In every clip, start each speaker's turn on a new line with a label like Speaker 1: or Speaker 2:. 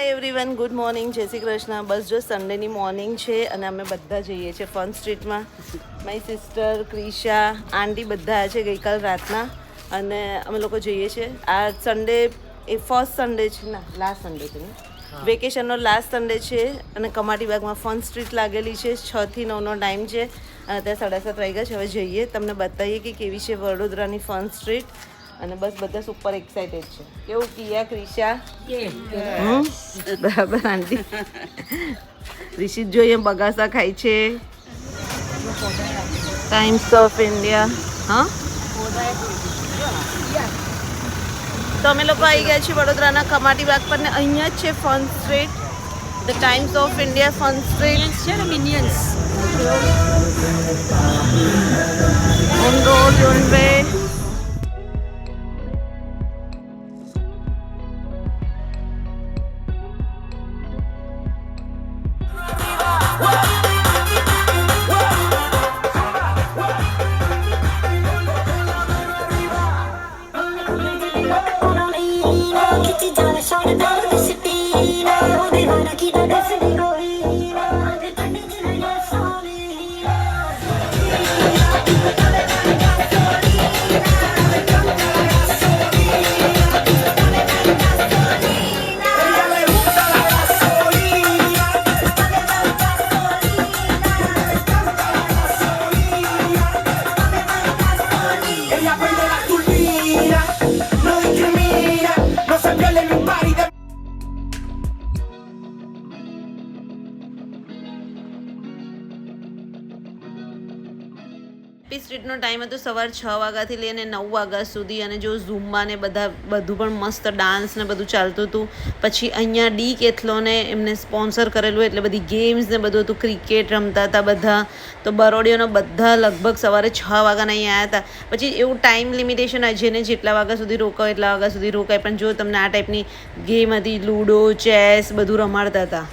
Speaker 1: Hi everyone, good morning, જય શ્રી કૃષ્ણ. બસ જો સન્ડેની morning છે અને અમે બધા જઈએ છીએ ફન સ્ટ્રીટમાં. મારી સિસ્ટર, ક્રિશા, આંટી બધા છે ગઈકાલ રાતના અને અમે લોકો જઈએ છીએ. આ સન્ડે એ ફર્સ્ટ સન્ડે છે, ના લાસ્ટ સન્ડે છે ને, વેકેશનનો લાસ્ટ સન્ડે છે અને કમાટીબાગમાં ફન સ્ટ્રીટ લાગેલી છે. 6 થી 9નો ટાઈમ છે અને ત્યાં 7:30 વાગ્યા છે. હવે જઈએ, તમને બતાવીએ કે કેવી છે વડોદરાની ફન સ્ટ્રીટ. અને બસ બધા સુપર એક્સાઇટેડ છે. કેવું કિયા, ક્રિશા? બરાબર આંટી. રિશિત જોઈએ બગાસા ખાય છે. Times of India. હા, તો અમે લોકો આવી ગયા છીએ વડોદરાના કમાટીબાગ પર ને અહીંયા જ છે fun street, the Times of India fun street છે ને, minions on road on way. સ્ટ્રીટનો ટાઈમ હતો સવાર 6 વાગ્યાથી લઈને 9 વાગ્યા સુધી અને જો ઝૂમ્બા ને બધું પણ મસ્ત ડાન્સ ને બધું ચાલતું હતું. પછી અહીંયા ડી કેથલોને એમને સ્પોન્સર કરેલું એટલે બધી ગેમ્સ ને બધું હતું. ક્રિકેટ રમતા હતા બધા. તો બરોડીઓના બધા લગભગ સવારે 6 વાગ્યાના અહીંયા આવ્યા હતા. પછી એવું ટાઈમ લિમિટેશન હોય, જેને જેટલા વાગ્યા સુધી રોકાય એટલા વાગ્યા સુધી રોકાય. પણ જો તમને આ ટાઈપની ગેમ હતી, લૂડો, ચેસ બધું રમાડતા હતા.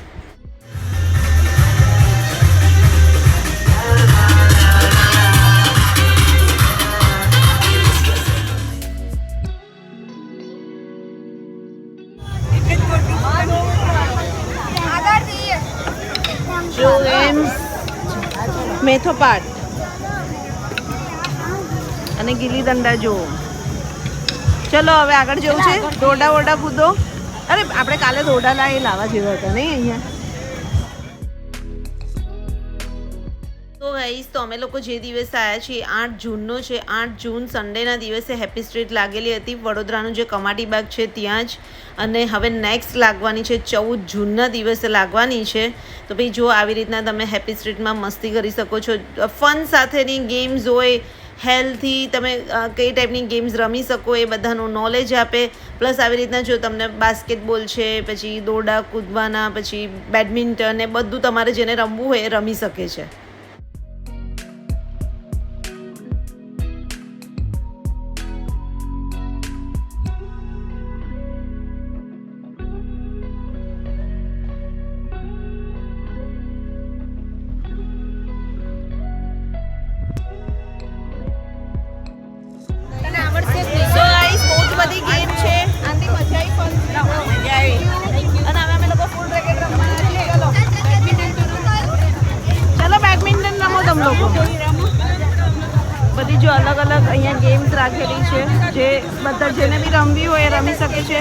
Speaker 1: જો ગેમ્સ, મેથોપાટ અને ગીલી દંડા જો. ચલો હવે આગળ જવું છે. દોરડા વોરડા કૂદો. અરે આપણે કાલે દોરડા લાવવા જેવા હતા નહીં અહીંયા. તો ગાઈસ, તો અમે લોકો જે દિવસે આવ્યા છીએ 8 જૂનનો છે. 8 જૂન સન્ડેના દિવસે હેપી સ્ટ્રીટ લાગેલી હતી વડોદરાનું જે કમાટીબાગ છે ત્યાં જ. અને હવે નેક્સ્ટ લાગવાની છે 14 જૂનના દિવસે લાગવાની છે. તો ભાઈ જો આવી રીતના તમે હેપી સ્ટ્રીટમાં મસ્તી કરી શકો છો. ફન સાથેની ગેમ્સ હોય, હેલ્થી તમે કઈ ટાઈપની ગેમ્સ રમી શકો એ બધાનું નોલેજ આપે. પ્લસ આવી રીતના જો તમને બાસ્કેટબોલ છે, પછી દોરડા કૂદવાના, પછી બેડમિન્ટન એ બધું તમારે જેને રમવું હોય એ રમી શકે છે. બધી ગેમ છે. આંટી મજા આવી ફન. અને હવે અમે લોકો ફૂલ રેકેટ રમવાના છીએ. ચલો બેડમિન્ટન રમો તમે લોકો. બધી જો અલગ અલગ અહીંયા ગેમ્સ રાખેલી છે, જે બધા જેને બી રમવી હોય એ રમી શકે છે.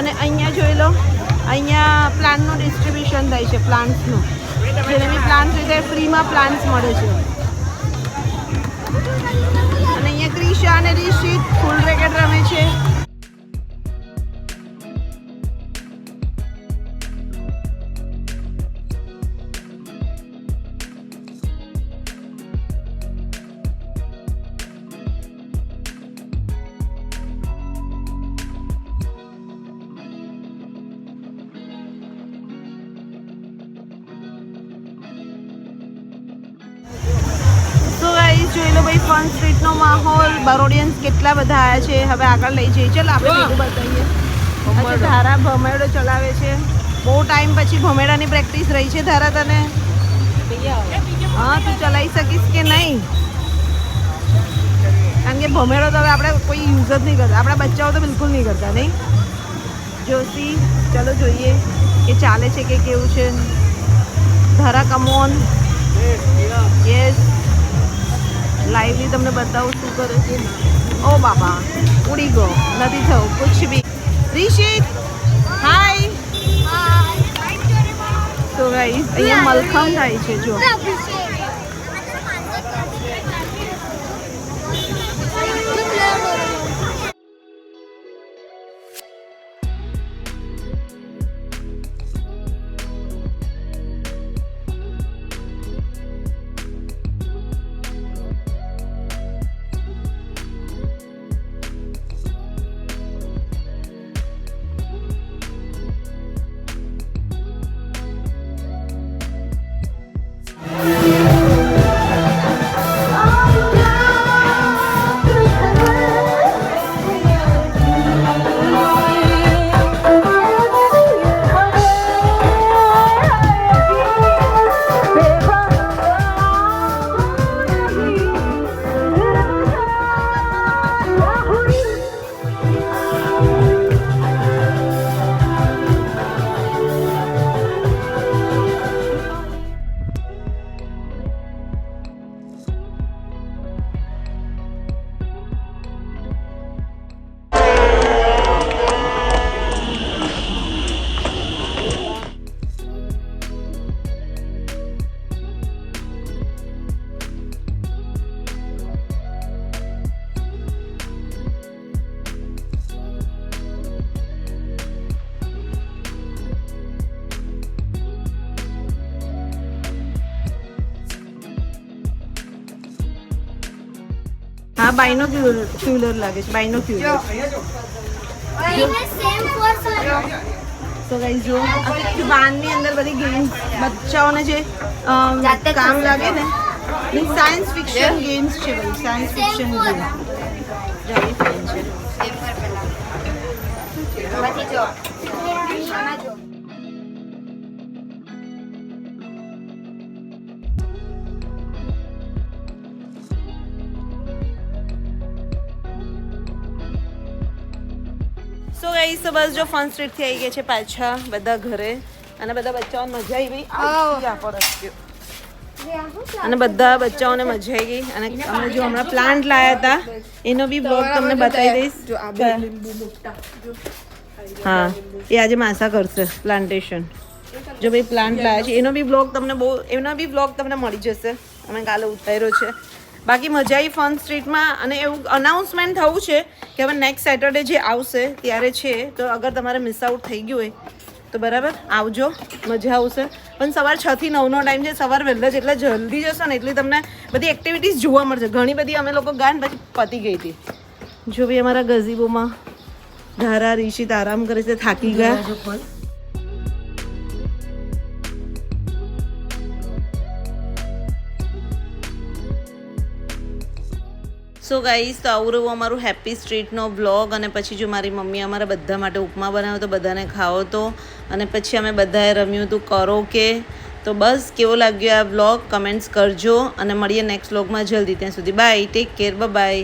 Speaker 1: અને અહીંયા જોઈ લો, અહીંયા પ્લાન્ટનું ડિસ્ટ્રીબ્યુશન થાય છે. પ્લાન્ટ્સનું જેને બી પ્લાન્ટ્સ હોય તે ફ્રીમાં પ્લાન્ટ્સ મળે છે. અને અહીંયા ક્રિશા અને રિશિત ફૂલ રેકેટ રમે છે. જોઈ લો ભાઈ, ફન સ્ટ્રીટનો માહોલ. બરોડિયન્સ કેટલા બધા આવ્યા છે. હવે આગળ લઈ જઈએ. ચાલો આપણે બીજું બતાવીએ. ધારા ભમેડો ચલાવે છે. બહુ ટાઈમ પછી ભમેડાની પ્રેક્ટિસ રહી છે. ધારા તને હા, તું ચલાવી શકીશ કે નહીં? કારણ કે ભમેડો તો હવે આપણે કોઈ યુઝ જ નહીં કરતા. આપણા બચ્ચાઓ તો બિલકુલ નહીં કરતા નહીં. જોશી, ચલો જોઈએ કે ચાલે છે કે કેવું છે. ધારા કમોન યસ લાઈવલી તમને બતાવું શું કરે છે. ઓ બાબા ઉડી ગયો નથી થયું કુછ બી. રિશિત હાય. તો ગાઈસ અહીંયા મલખમ થાય છે જો. હા બાયનોક્યુલર લાગે છે બાયનોક્યુલર. તો ગાઈસ જો વાનની અંદર બધી ગેમ્સ બચ્ચાઓને જે કામ લાગે ને સાયન્સ ફિક્શન ગેમ્સ છે. બધી સાયન્સ ફિક્શન ગેમ જાવી ફેન છે. સો ગાઈસ તો બસ જો ફન સ્ટ્રીટથી આવી ગયા છે પાછા બધા ઘરે અને બધા બચ્ચાઓને મજા આવી ગઈ. અને બધા બચ્ચાઓને મજા આવી ગઈ અને અમે જો હમણાં પ્લાન્ટ લાયા હતા એનો બી બ્લોગ તમને બતાવી દઈશ. હા એ આજે માસા કરશે પ્લાન્ટેશન. જો ભાઈ પ્લાન્ટ લાયા છે એનો બી બ્લોગ તમને મળી જશે. અમે કાલે ઉતાર્યો છે. બાકી મજા આવી ફન સ્ટ્રીટમાં. અને એવું અનાઉન્સમેન્ટ થવું છે કે હવે નેક્સ્ટ સેટરડે જે આવશે ત્યારે છે. તો અગર તમારે મિસ આઉટ થઈ ગયું હોય તો બરાબર આવજો, મજા આવશે. પણ સવાર 6 થી 9નો ટાઈમ છે. સવાર વહેલા જેટલા જલ્દી જશો ને એટલી તમને બધી એક્ટિવિટીઝ જોવા મળશે. ઘણી બધી અમે લોકો ગાન પછી પતી ગઈ હતી. જો ભાઈ અમારા ગઝીબોમાં ધારા રિશિત આરામ કરે છે, થાકી ગયા. સો ગાઈસ તો આવું રહ્યું અમારું હેપી સ્ટ્રીટનો વ્લોગ. અને પછી જો મારી મમ્મી અમારા બધા માટે ઉપમા બનાવ્યો તો બધાને ખાવો તો. અને પછી અમે બધાએ રમ્યું હતું કરો કે. તો બસ કેવો લાગ્યો આ વ્લોગ કમેન્ટ્સ કરજો અને મળીએ નેક્સ્ટ વ્લોગમાં જલ્દી. ત્યાં સુધી બાય, ટેક કેર, બાય.